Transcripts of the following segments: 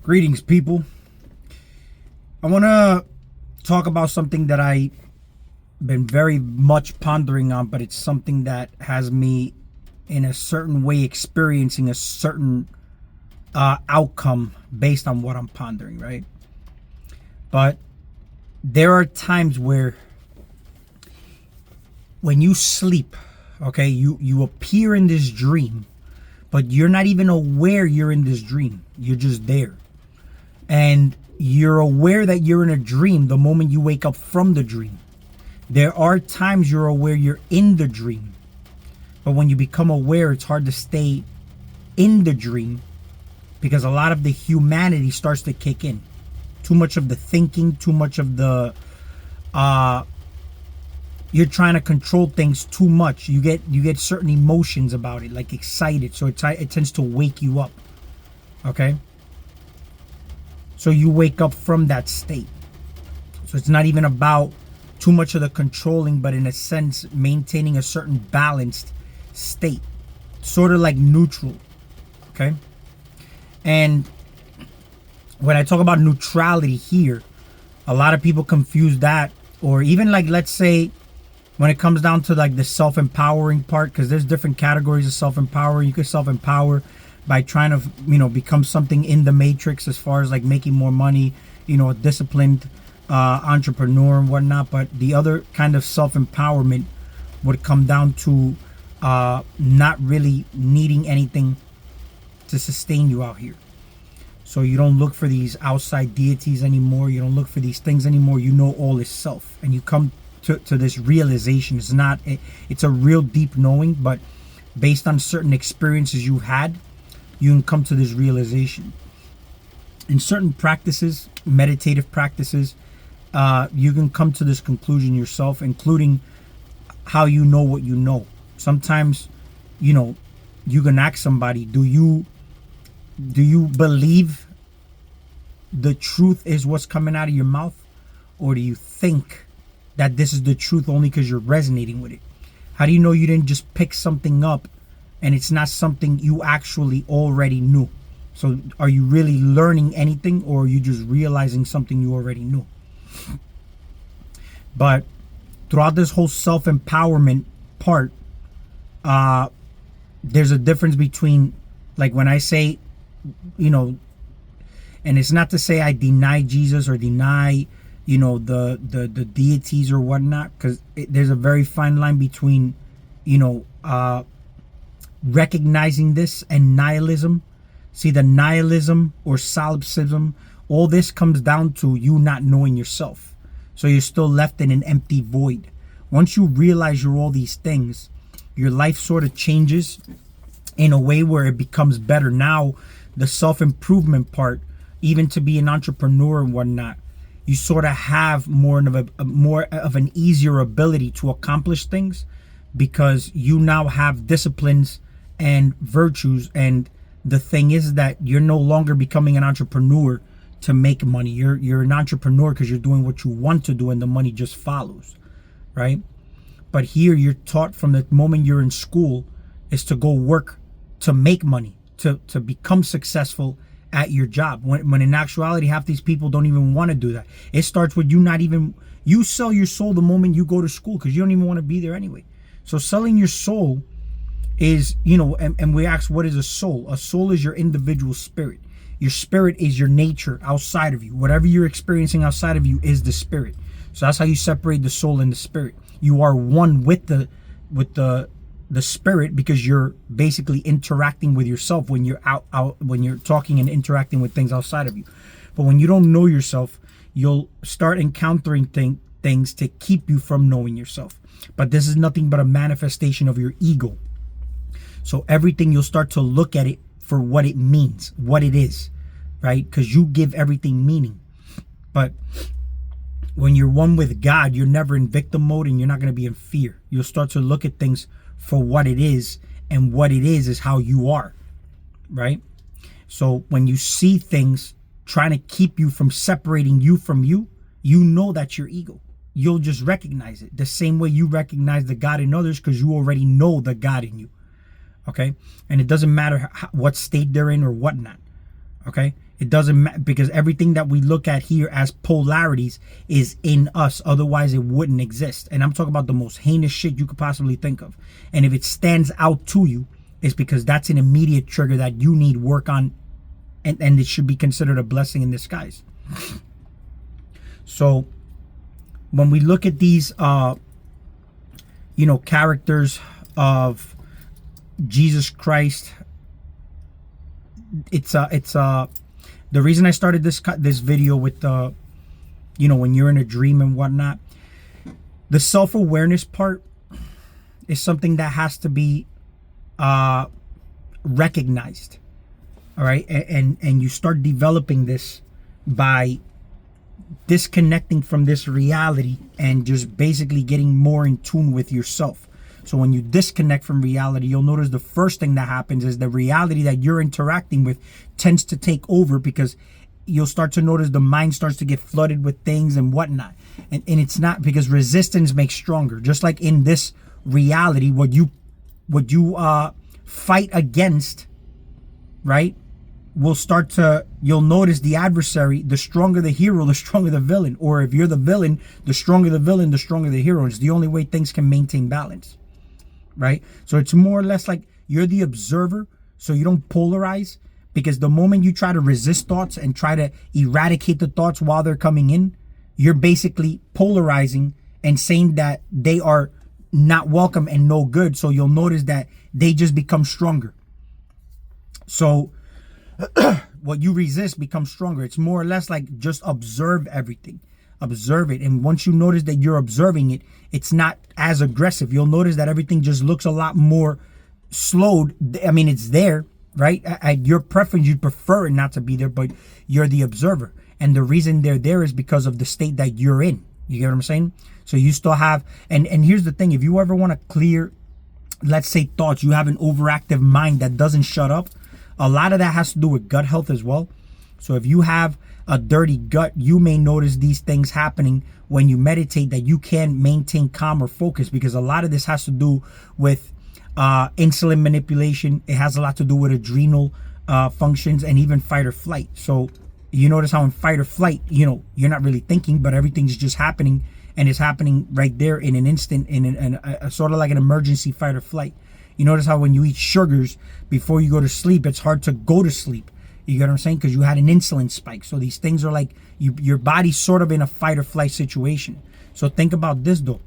Greetings, people. I want to talk about something that I've been very much pondering on, but it's something that has me in a certain way experiencing a certain outcome based on what I'm pondering, right? But there are times where when you sleep, okay, you appear in this dream, but you're not even aware you're in this dream. You're just there. And you're aware that you're in a dream the moment you wake up from the dream. There are times you're aware you're in the dream, but when you become aware, it's hard to stay in the dream because a lot of the humanity starts to kick in. Too much of the thinking, too much of the you're trying to control things too much. You get certain emotions about it, like excited, so it tends to wake you up. Okay? So you wake up from that state. So it's not even about too much of the controlling, but in a sense, maintaining a certain balanced state. Sort of like neutral. Okay? And when I talk about neutrality here, a lot of people confuse that, or even like, let's say, when it comes down to like the self-empowering part, because there's different categories of self-empower. You can self-empower by trying to, become something in the matrix as far as like making more money, a disciplined entrepreneur and whatnot. But the other kind of self-empowerment would come down to not really needing anything to sustain you out here. So you don't look for these outside deities anymore. You don't look for these things anymore. You know all is self, and you come to this realization. It's a real deep knowing, but based on certain experiences you had, you can come to this realization. In certain practices, meditative practices, you can come to this conclusion yourself, including how you know what you know. Sometimes, you can ask somebody, do you believe the truth is what's coming out of your mouth? Or do you think that this is the truth only because you're resonating with it? How do you know you didn't just pick something up and it's not something you actually already knew? So are you really learning anything, or are you just realizing something you already knew? But throughout this whole self-empowerment part, there's a difference between, like, when I say, and it's not to say I deny Jesus or deny the deities or whatnot, because there's a very fine line between recognizing this and nihilism. See, the nihilism or solipsism, all this comes down to you not knowing yourself, so you're still left in an empty void. Once you realize you're all these things, your life sort of changes in a way where it becomes better. Now the self-improvement part, even to be an entrepreneur and whatnot, you sort of have more of an easier ability to accomplish things, because you now have disciplines and virtues. And the thing is that you're no longer becoming an entrepreneur to make money. You're an entrepreneur because you're doing what you want to do, and the money just follows, right? But here you're taught from the moment you're in school is to go work to make money, to become successful at your job, when in actuality half these people don't even want to do that. It starts with you sell your soul the moment you go to school, because you don't even want to be there anyway. So selling your soul is, and we ask, what is a soul? A soul is your individual spirit. Your spirit is your nature outside of you. Whatever you're experiencing outside of you is the spirit. So that's how you separate the soul and the spirit. You are one with the spirit, because you're basically interacting with yourself when you're out when you're talking and interacting with things outside of you. But when you don't know yourself, you'll start encountering things to keep you from knowing yourself. But this is nothing but a manifestation of your ego. So everything, you'll start to look at it for what it means, what it is, right? Because you give everything meaning. But when you're one with God, you're never in victim mode, and you're not going to be in fear. You'll start to look at things for what it is, and what it is how you are, right? So when you see things trying to keep you from separating you from you, you know that's your ego. You'll just recognize it the same way you recognize the God in others, because you already know the God in you. Okay? And it doesn't matter what state they're in or whatnot. Okay? It doesn't matter, because everything that we look at here as polarities is in us. Otherwise, it wouldn't exist. And I'm talking about the most heinous shit you could possibly think of. And if it stands out to you, it's because that's an immediate trigger that you need work on, and it should be considered a blessing in disguise. So when we look at these, characters of Jesus Christ, it's the reason I started this video with when you're in a dream and whatnot, the self-awareness part is something that has to be recognized. All right, and you start developing this by disconnecting from this reality and just basically getting more in tune with yourself. So when you disconnect from reality, you'll notice the first thing that happens is the reality that you're interacting with tends to take over, because you'll start to notice the mind starts to get flooded with things and whatnot. And it's not, because resistance makes stronger. Just like in this reality, what you fight against, right, you'll notice the adversary, the stronger the hero, the stronger the villain. Or if you're the villain, the stronger the villain, the stronger the hero. It's the only way things can maintain balance, right? So it's more or less like you're the observer, so you don't polarize, because the moment you try to resist thoughts and try to eradicate the thoughts while they're coming in, you're basically polarizing and saying that they are not welcome and no good. So you'll notice that they just become stronger. So what you resist becomes stronger. It's more or less like just observe everything. Observe it. And once you notice that you're observing it, it's not as aggressive. You'll notice that everything just looks a lot more slowed. I mean, it's there, right? At your preference, you prefer it not to be there, but you're the observer. And the reason they're there is because of the state that you're in. You get what I'm saying? So you still have, and here's the thing, if you ever want to clear, let's say, thoughts, you have an overactive mind that doesn't shut up, a lot of that has to do with gut health as well. So if you have a dirty gut, you may notice these things happening when you meditate, that you can't maintain calm or focus, because a lot of this has to do with insulin manipulation. It has a lot to do with adrenal functions and even fight or flight. So you notice how in fight or flight, you're not really thinking, but everything's just happening, and it's happening right there in an instant, in a sort of like an emergency fight or flight. You notice how when you eat sugars before you go to sleep, it's hard to go to sleep. You get what I'm saying? Because you had an insulin spike. So these things are like your body's sort of in a fight or flight situation. So think about this though.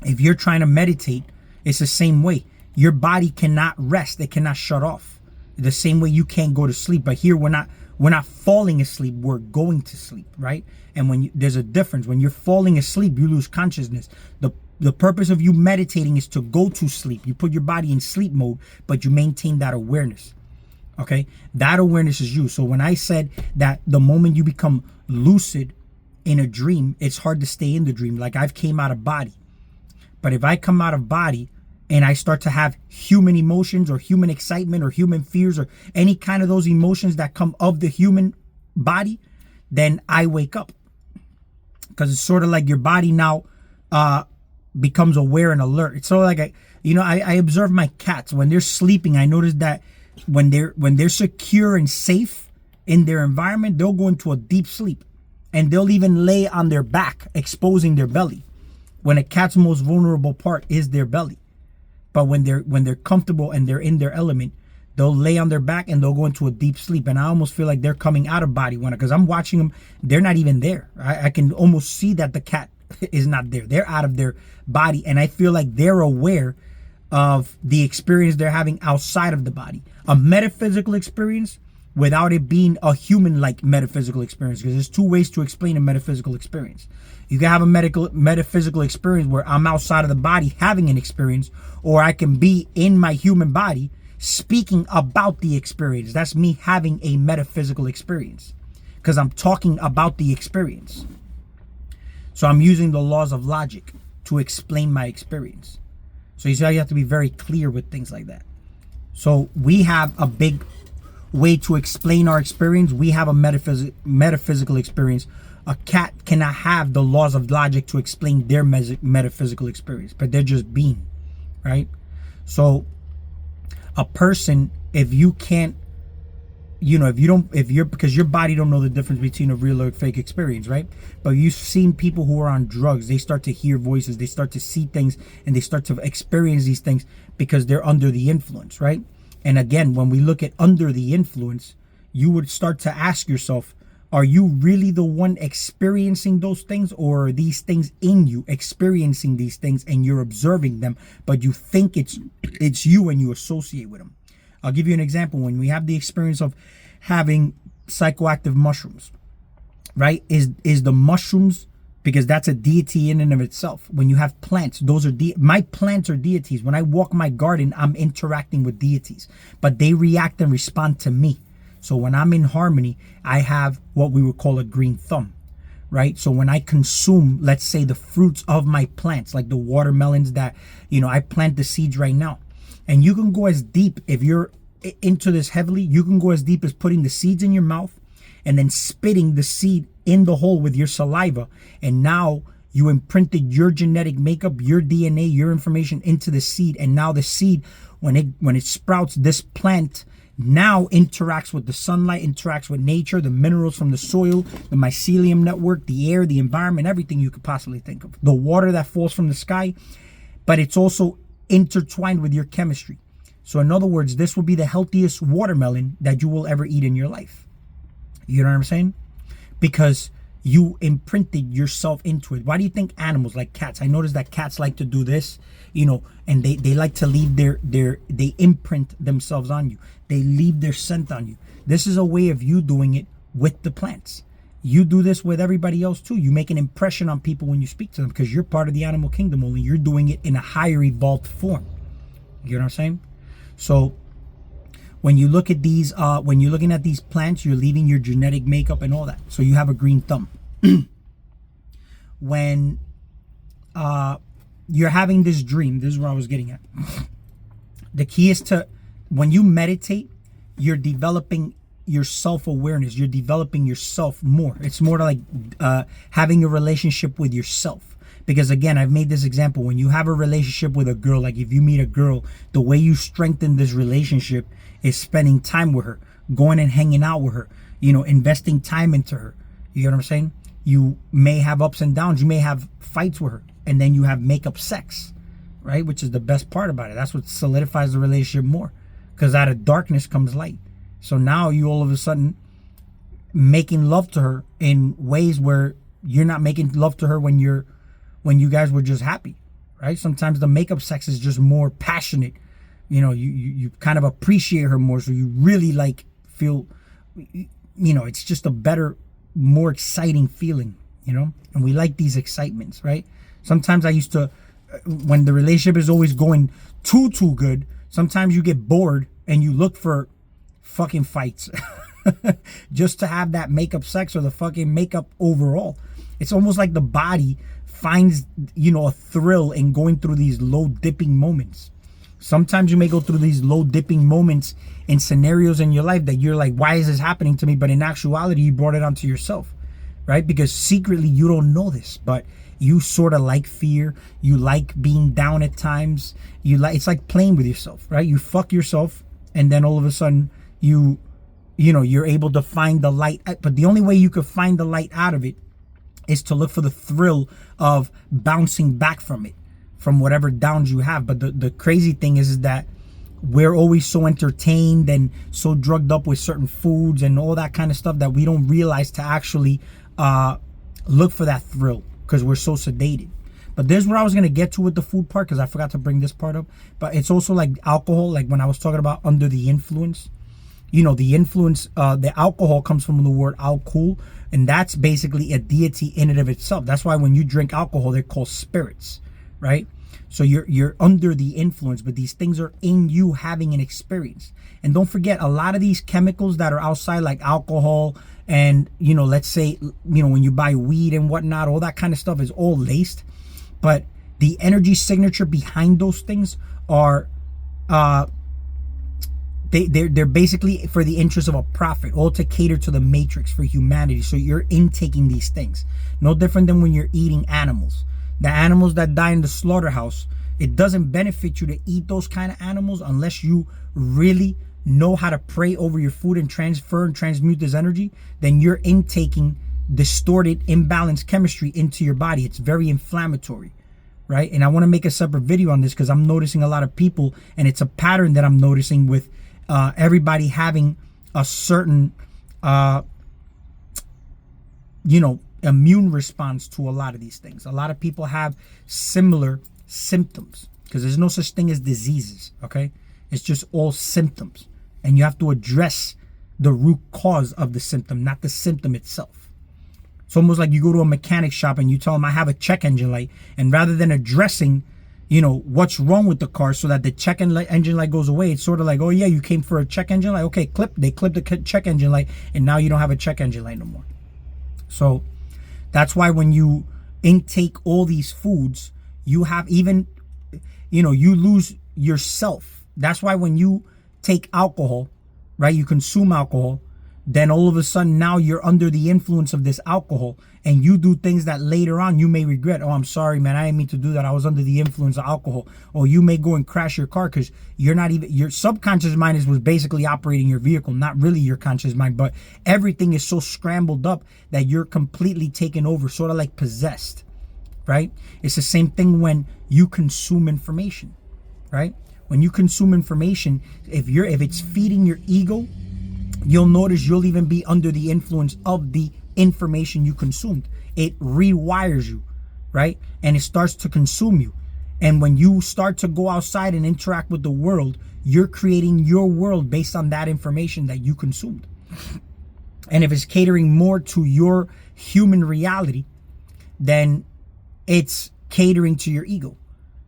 If you're trying to meditate, it's the same way. Your body cannot rest. It cannot shut off. The same way you can't go to sleep. But here we're not falling asleep. We're going to sleep, right? And there's a difference. When you're falling asleep, you lose consciousness. The purpose of you meditating is to go to sleep. You put your body in sleep mode, but you maintain that awareness. Okay? That awareness is you. So when I said that the moment you become lucid in a dream, it's hard to stay in the dream. Like I've came out of body. But if I come out of body and I start to have human emotions or human excitement or human fears or any kind of those emotions that come of the human body, then I wake up. Because it's sort of like your body now becomes aware and alert. It's sort of like I observe my cats when they're sleeping. I notice that when they're secure and safe in their environment, they'll go into a deep sleep, and they'll even lay on their back, exposing their belly. When a cat's most vulnerable part is their belly, but when they're comfortable and they're in their element, they'll lay on their back and they'll go into a deep sleep. And I almost feel like they're coming out of body because I'm watching them. They're not even there. I can almost see that the cat is not there. They're out of their body, and I feel like they're aware of the experience they're having outside of the body. A metaphysical experience without it being a human-like metaphysical experience, because there's two ways to explain a metaphysical experience. You can have a metaphysical experience where I'm outside of the body having an experience, or I can be in my human body speaking about the experience. That's me having a metaphysical experience, because I'm talking about the experience. So I'm using the laws of logic to explain my experience. So you see how you have to be very clear with things like that. So we have a big way to explain our experience. We have a metaphysical experience. A cat cannot have the laws of logic to explain their metaphysical experience, but they're just being, right? So a person, if you can't if you don't, if you're, because your body don't know the difference between a real or fake experience, right? But you've seen people who are on drugs, they start to hear voices, they start to see things, and they start to experience these things because they're under the influence, right? And again, when we look at under the influence, you would start to ask yourself, are you really the one experiencing those things, or are these things in you experiencing these things and you're observing them, but you think it's you and you associate with them? I'll give you an example. When we have the experience of having psychoactive mushrooms, right? Is the mushrooms, because that's a deity in and of itself. When you have plants, those are my plants are deities. When I walk my garden, I'm interacting with deities, but they react and respond to me. So when I'm in harmony, I have what we would call a green thumb, right? So when I consume, let's say, the fruits of my plants, like the watermelons that, I plant the seeds right now. And you can go as deep, if you're into this heavily, you can go as deep as putting the seeds in your mouth and then spitting the seed in the hole with your saliva. And now you imprinted your genetic makeup, your DNA, your information into the seed. And now the seed, when it sprouts, this plant now interacts with the sunlight, interacts with nature, the minerals from the soil, the mycelium network, the air, the environment, everything you could possibly think of. The water that falls from the sky, but it's also intertwined with your chemistry. So in other words, this will be the healthiest watermelon that you will ever eat in your life. You know what I'm saying? Because you imprinted yourself into it. Why do you think animals like cats? I noticed that cats like to do this, and they like to leave they imprint themselves on you. They leave their scent on you. This is a way of you doing it with the plants. You do this with everybody else too. You make an impression on people when you speak to them because you're part of the animal kingdom, only you're doing it in a higher evolved form. You know what I'm saying? So when you look at these, when you're looking at these plants, you're leaving your genetic makeup and all that. So you have a green thumb. When you're having this dream, this is where I was getting at. The key is when you meditate, you're developing your self-awareness. You're developing yourself more. It's more like having a relationship with yourself. Because again, I've made this example. When you have a relationship with a girl, like if you meet a girl, the way you strengthen this relationship is spending time with her, going and hanging out with her, investing time into her. You know what I'm saying? You may have ups and downs. You may have fights with her, and then you have make-up sex, right? Which is the best part about it. That's what solidifies the relationship more, because out of darkness comes light. So now you all of a sudden making love to her in ways where you're not making love to her when you guys were just happy, right? Sometimes the makeup sex is just more passionate. You kind of appreciate her more, so you really feel, it's just a better, more exciting feeling, and we like these excitements, right? Sometimes I used to, when the relationship is always going too good, sometimes you get bored and you look for fucking fights just to have that makeup sex or the fucking makeup overall. It's almost like the body finds, a thrill in going through these low dipping moments. Sometimes you may go through these low dipping moments in scenarios in your life that you're like, why is this happening to me? But in actuality, you brought it onto yourself, right? Because secretly you don't know this, but you sort of like fear. You like being down at times. It's like playing with yourself, right? You fuck yourself, and then all of a sudden you're able to find the light. But the only way you could find the light out of it is to look for the thrill of bouncing back from it, from whatever downs you have. But the crazy thing is that we're always so entertained and so drugged up with certain foods and all that kind of stuff that we don't realize to actually look for that thrill, because we're so sedated. But there's what I was going to get to with the food part, because I forgot to bring this part up. But it's also like alcohol, like when I was talking about under the influence. The influence, the alcohol comes from the word alcohol, and that's basically a deity in and of itself. That's why when you drink alcohol, they're called spirits, right? So you're under the influence, but these things are in you having an experience. And don't forget, a lot of these chemicals that are outside, like alcohol and, let's say, when you buy weed and whatnot, all that kind of stuff is all laced. But the energy signature behind those things are, they're basically for the interest of a profit, all to cater to the matrix for humanity. So you're intaking these things. No different than when you're eating animals. The animals that die in the slaughterhouse, it doesn't benefit you to eat those kind of animals unless you really know how to pray over your food and transfer and transmute this energy, then you're intaking distorted, imbalanced chemistry into your body. It's very inflammatory, right? And I want to make a separate video on this because I'm noticing a lot of people, and it's a pattern that I'm noticing with everybody having a certain, immune response to a lot of these things. A lot of people have similar symptoms because there's no such thing as diseases, okay? It's just all symptoms. And you have to address the root cause of the symptom, not the symptom itself. It's almost like you go to a mechanic shop and you tell them, I have a check engine light. And rather than addressing, what's wrong with the car so that the check engine light goes away, it's sort of like, oh yeah, you came for a check engine light? Okay, they clip the check engine light, and now you don't have a check engine light no more. So that's why when you intake all these foods, you have even, you lose yourself. That's why when you take alcohol, right, you consume alcohol, then all of a sudden now you're under the influence of this alcohol and you do things that later on you may regret. Oh, I'm sorry, man, I didn't mean to do that. I was under the influence of alcohol. Or you may go and crash your car because your subconscious mind was basically operating your vehicle, not really your conscious mind, but everything is so scrambled up that you're completely taken over, sort of like possessed, right? It's the same thing when you consume information, right? When you consume information, if it's feeding your ego, you'll notice you'll even be under the influence of the information you consumed. It rewires you, right? And it starts to consume you. And when you start to go outside and interact with the world, you're creating your world based on that information that you consumed. And if it's catering more to your human reality, then it's catering to your ego.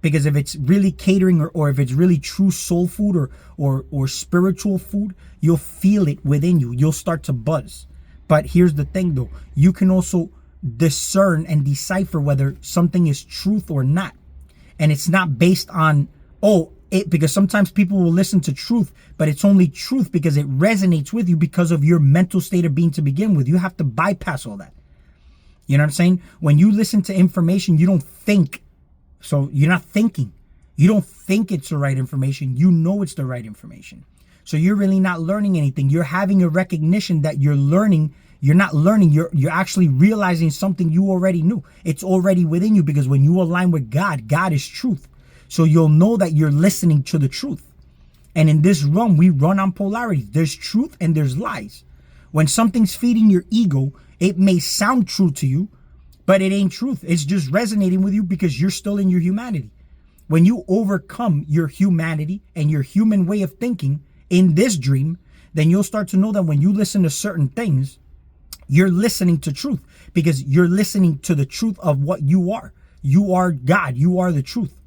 Because if it's really catering or if it's really true soul food or spiritual food, you'll feel it within you. You'll start to buzz. But here's the thing though. You can also discern and decipher whether something is truth or not. And it's not based on, because sometimes people will listen to truth, but it's only truth because it resonates with you because of your mental state of being to begin with. You have to bypass all that. You know what I'm saying? When you listen to information, you don't think. So you're not thinking. You don't think it's the right information. You know it's the right information. So you're really not learning anything. You're having a recognition that you're learning. You're not learning. You're actually realizing something you already knew. It's already within you because when you align with God, God is truth. So you'll know that you're listening to the truth. And in this run, we run on polarity. There's truth and there's lies. When something's feeding your ego, it may sound true to you, but it ain't truth. It's just resonating with you because you're still in your humanity. When you overcome your humanity and your human way of thinking in this dream, then you'll start to know that when you listen to certain things, you're listening to truth because you're listening to the truth of what you are. You are God. You are the truth.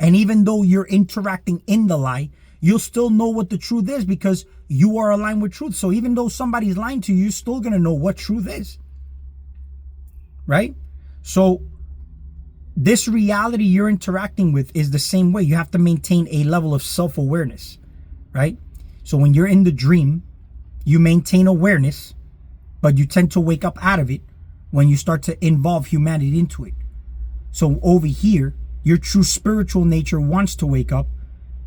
And even though you're interacting in the lie, you'll still know what the truth is because you are aligned with truth. So even though somebody's lying to you, you're still going to know what truth is. Right? So this reality you're interacting with is the same way. You have to maintain a level of self-awareness, right? So when you're in the dream, you maintain awareness, but you tend to wake up out of it when you start to involve humanity into it. So over here, your true spiritual nature wants to wake up,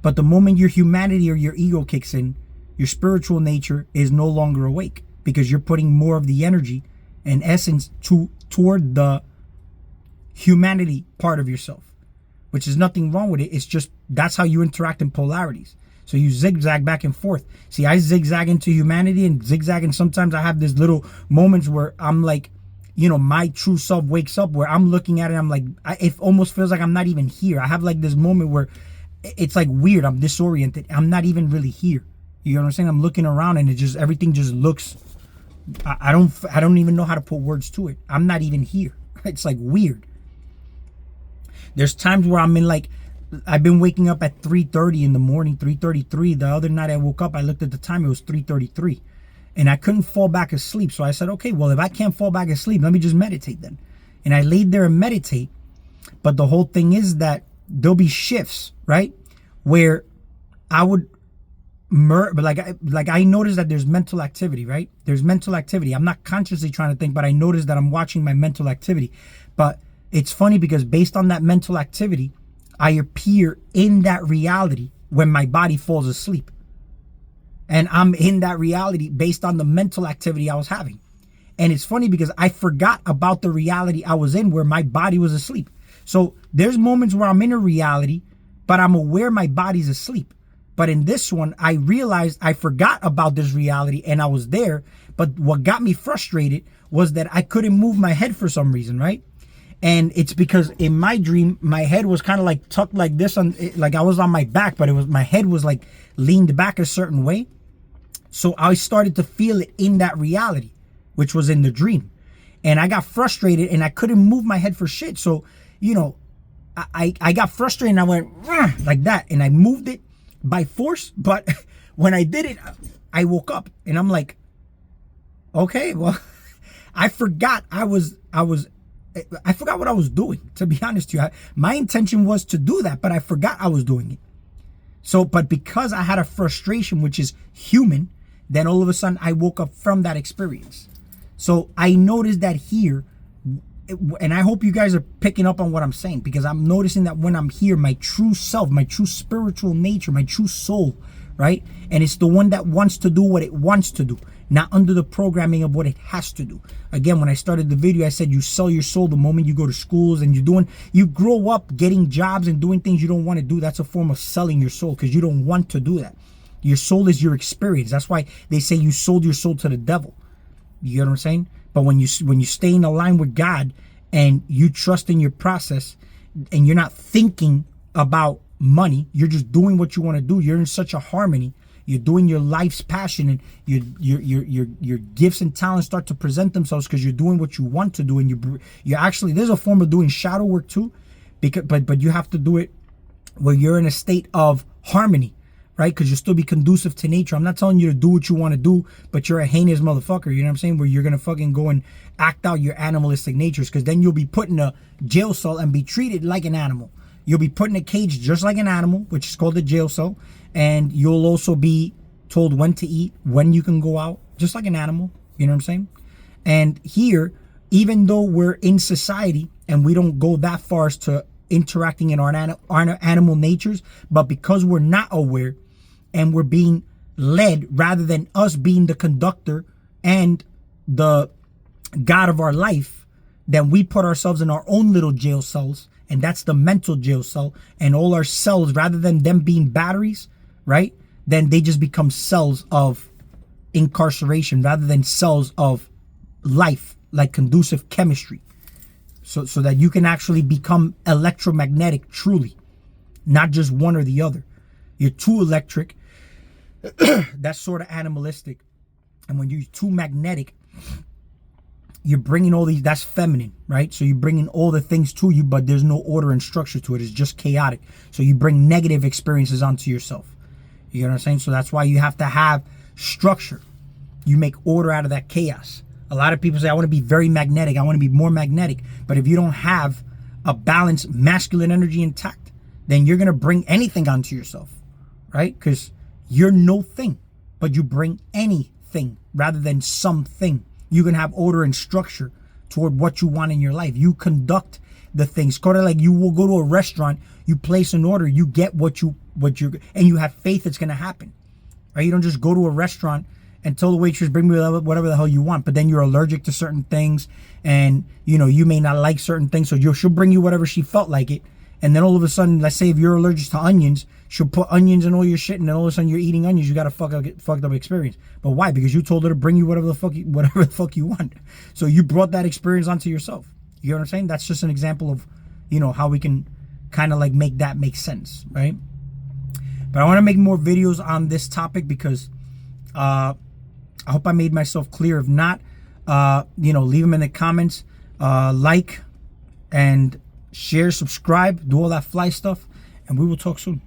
but the moment your humanity or your ego kicks in, your spiritual nature is no longer awake because you're putting more of the energy and essence toward the humanity part of yourself, which is nothing wrong with it. It's just that's how you interact in polarities. So you zigzag back and forth. See, I zigzag into humanity and zigzag, and sometimes I have these little moments where I'm like, my true self wakes up where I'm looking at it. I'm like, it almost feels like I'm not even here. I have like this moment where it's like weird. I'm disoriented. I'm not even really here. You know what I'm saying? I'm looking around and everything just looks. I don't even know how to put words to it. I'm not even here. It's like weird. There's times where I've been waking up at 3:30 in the morning, 3:33. The other night I woke up, I looked at the time, it was 3:33. And I couldn't fall back asleep. So I said, okay, well, if I can't fall back asleep, let me just meditate then. And I laid there and meditate. But the whole thing is that there'll be shifts, right? Where I would but I noticed that there's mental activity, right? There's mental activity. I'm not consciously trying to think, but I noticed that I'm watching my mental activity. But it's funny because based on that mental activity, I appear in that reality when my body falls asleep. And I'm in that reality based on the mental activity I was having. And it's funny because I forgot about the reality I was in where my body was asleep. So there's moments where I'm in a reality, but I'm aware my body's asleep. But in this one, I realized I forgot about this reality and I was there. But what got me frustrated was that I couldn't move my head for some reason, right? And it's because in my dream, my head was kind of like tucked like this, like I was on my back, but my head was like leaned back a certain way. So I started to feel it in that reality, which was in the dream. And I got frustrated and I couldn't move my head for shit. So, I got frustrated and I went like that and I moved it by force. But when I did it, I woke up and I'm like, okay, well, I forgot I forgot what I was doing, to be honest with you. My intention was to do that, but I forgot I was doing it. So, but because I had a frustration, which is human, then all of a sudden I woke up from that experience. So I noticed that here, and I hope you guys are picking up on what I'm saying, because I'm noticing that when I'm here, my true self, my true spiritual nature, my true soul, right? And it's the one that wants to do what it wants to do, not under the programming of what it has to do. Again, when I started the video, I said you sell your soul the moment you go to schools and you grow up getting jobs and doing things you don't want to do. That's a form of selling your soul because you don't want to do that. Your soul is your experience. That's why they say you sold your soul to the devil. You get what I'm saying? But when you stay in line with God and you trust in your process and you're not thinking about money, you're just doing what you want to do. You're in such a harmony. You're doing your life's passion, and your gifts and talents start to present themselves because you're doing what you want to do, and you're actually, there's a form of doing shadow work too, because but you have to do it where you're in a state of harmony, right? Because you'll still be conducive to nature. I'm not telling you to do what you want to do, but you're a heinous motherfucker. You know what I'm saying? Where you're gonna fucking go and act out your animalistic natures, because then you'll be put in a jail cell and be treated like an animal. You'll be put in a cage just like an animal, which is called a jail cell. And you'll also be told when to eat, when you can go out, just like an animal. You know what I'm saying? And here, even though we're in society and we don't go that far as to interacting in our animal natures, but because we're not aware and we're being led rather than us being the conductor and the God of our life, then we put ourselves in our own little jail cells. And that's the mental jail cell. And all our cells, rather than them being batteries, right? Then they just become cells of incarceration rather than cells of life, like conducive chemistry. So that you can actually become electromagnetic truly, not just one or the other. You're too electric. That's sort of animalistic. And when you're too magnetic, you're bringing all these, that's feminine, right? So you're bringing all the things to you, but there's no order and structure to it. It's just chaotic. So you bring negative experiences onto yourself. You know what I'm saying? So that's why you have to have structure. You make order out of that chaos. A lot of people say, I want to be very magnetic. I want to be more magnetic. But if you don't have a balanced masculine energy intact, then you're going to bring anything onto yourself, right? Because you're no thing, but you bring anything rather than something. You can have order and structure toward what you want in your life. You conduct the things. Kind of like you will go to a restaurant, you place an order, you get what you're, and you have faith it's going to happen. Right? You don't just go to a restaurant and tell the waitress, bring me whatever the hell you want, but then you're allergic to certain things and, you may not like certain things. So she'll bring you whatever she felt like it. And then all of a sudden, let's say if you're allergic to onions, she'll put onions in all your shit, and then all of a sudden you're eating onions. You got a fucked up experience. But why? Because you told her to bring you whatever the fuck you want. So you brought that experience onto yourself. You know what I'm saying? That's just an example of, how we can kind of like make that make sense, right? But I want to make more videos on this topic because I hope I made myself clear. If not, leave them in the comments. Like and share, subscribe, do all that fly stuff, and we will talk soon.